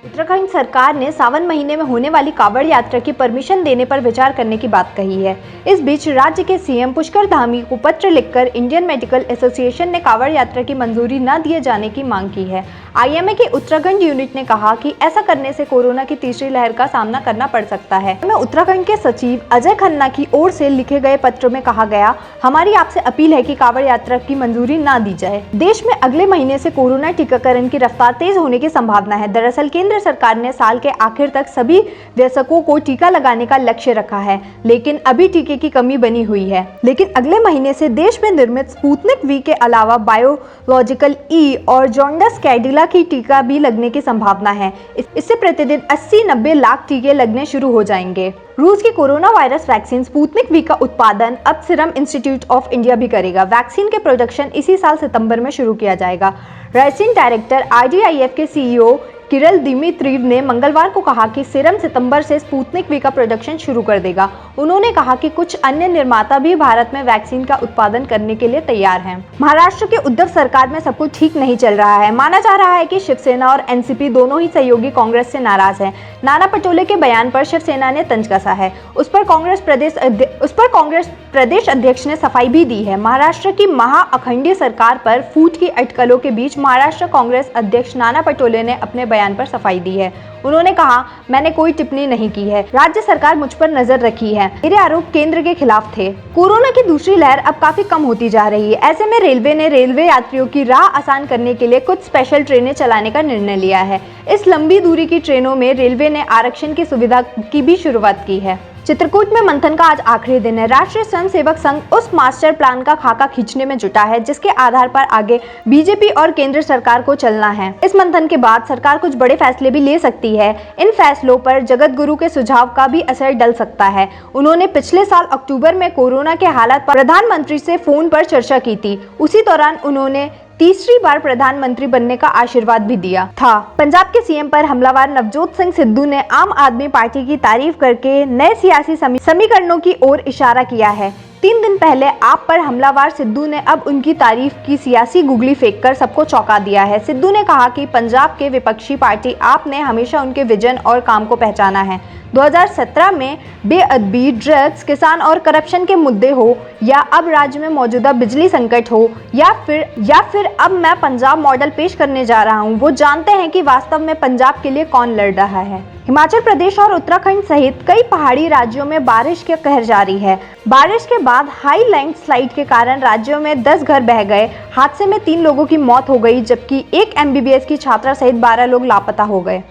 उत्तराखंड सरकार ने सावन महीने में होने वाली कांवड़ यात्रा की परमिशन देने पर विचार करने की बात कही है। इस बीच राज्य के सीएम पुष्कर धामी को पत्र लिखकर इंडियन मेडिकल एसोसिएशन ने कांवड़ यात्रा की मंजूरी न दिए जाने की मांग की है। आईएमए के उत्तराखंड यूनिट ने कहा कि ऐसा करने से कोरोना की तीसरी लहर का सामना करना पड़ सकता है। उत्तराखंड के सचिव अजय खन्ना की ओर से लिखे गए पत्र में कहा गया, हमारी आपसे अपील है कि कांवड़ यात्रा की मंजूरी न दी जाए। देश में अगले महीने से कोरोना टीकाकरण की रफ्तार तेज होने की संभावना है। दरअसल केंद्र सरकार ने साल के आखिर तक सभी वयस्कों को टीका लगाने का लक्ष्य रखा है, लेकिन अभी टीके की कमी बनी हुई है। लेकिन अगले महीने से देश में निर्मित स्पुतनिक वी के अलावा बायोलॉजिकल ई और जॉन्डिस कैडिला की टीका भी लगने की संभावना है। इससे प्रतिदिन 80-90 लाख टीके लगने शुरू हो जाएंगे। रूस की corona virus vaccine Sputnik V का उत्पादन अब सीरम इंस्टीट्यूट ऑफ इंडिया भी करेगा। वैक्सीन के प्रोडक्शन इसी साल सितंबर में शुरू किया जाएगा। राइसिन डायरेक्टर आरडीआईएफ के सीईओ किरिल दिमित्रीव ने मंगलवार को कहा कि सीरम सितंबर से स्पुतनिक वी का प्रोडक्शन शुरू कर देगा। उन्होंने कहा कि कुछ अन्य निर्माता भी भारत में वैक्सीन का उत्पादन करने के लिए तैयार हैं। महाराष्ट्र के उद्धव सरकार में सब कुछ ठीक नहीं चल रहा है। माना जा रहा है कि शिवसेना और एनसीपी दोनों ही सहयोगी कांग्रेस से नाराज हैं। नाना पटोले के बयान पर शिवसेना ने तंज कसा है। उस पर कांग्रेस प्रदेश अध्यक्ष ने सफाई भी दी है। महाराष्ट्र की महाअखंडीय सरकार पर फूट की अटकलों के बीच महाराष्ट्र कांग्रेस अध्यक्ष नाना पटोले ने अपने बयान पर सफाई दी है। उन्होंने कहा, मैंने कोई टिप्पणी नहीं की है। राज्य सरकार मुझ पर नजर रखी है। मेरे आरोप केंद्र के खिलाफ थे। कोरोना की दूसरी लहर अब काफी कम होती जा रही है। ऐसे में रेलवे ने रेलवे यात्रियों की राह आसान करने के लिए कुछ स्पेशल ट्रेनें चलाने का निर्णय लिया है। इस लंबी दूरी की ट्रेनों में रेलवे ने आरक्षण की सुविधा की भी शुरुआत की है। चित्रकूट में मंथन का आज आखिरी दिन है। राष्ट्रीय स्वयंसेवक संघ उस मास्टर प्लान का खाका खींचने में जुटा है जिसके आधार पर आगे बीजेपी और केंद्र सरकार को चलना है। इस मंथन के बाद सरकार कुछ बड़े फैसले भी ले सकती है। इन फैसलों पर जगत गुरु के सुझाव का भी असर डल सकता है। उन्होंने पिछले साल अक्टूबर में कोरोना के हालात पर प्रधानमंत्री से फोन पर चर्चा की थी। उसी दौरान उन्होंने तीसरी बार प्रधानमंत्री बनने का आशीर्वाद भी दिया था। पंजाब के सीएम पर हमलावर नवजोत सिंह सिद्धू ने आम आदमी पार्टी की तारीफ करके नए सियासी समीकरणों की ओर इशारा किया है। 3 दिन पहले आप पर हमलावर सिद्धू ने अब उनकी तारीफ की सियासी गुगली फेंककर सबको चौंका दिया है। सिद्धू ने कहा कि पंजाब के विपक्षी पार्टी आप ने हमेशा उनके विजन और काम को पहचाना है। 2017 में बेअदबी, ड्रग्स, किसान और करप्शन के मुद्दे हो या अब राज्य में मौजूदा बिजली संकट हो या फिर अब मैं पंजाब मॉडल पेश करने जा रहा हूं, वो जानते हैं कि वास्तव में पंजाब के लिए कौन लड़ रहा है। हिमाचल प्रदेश और उत्तराखंड सहित कई पहाड़ी राज्यों में बारिश का कहर जारी है। बारिश के बाद हाई लैंडस्लाइड के कारण राज्यों में 10 घर बह गए। हादसे में 3 लोगों की मौत हो गई जबकि एक MBBS की छात्रा सहित 12 लोग लापता हो गए।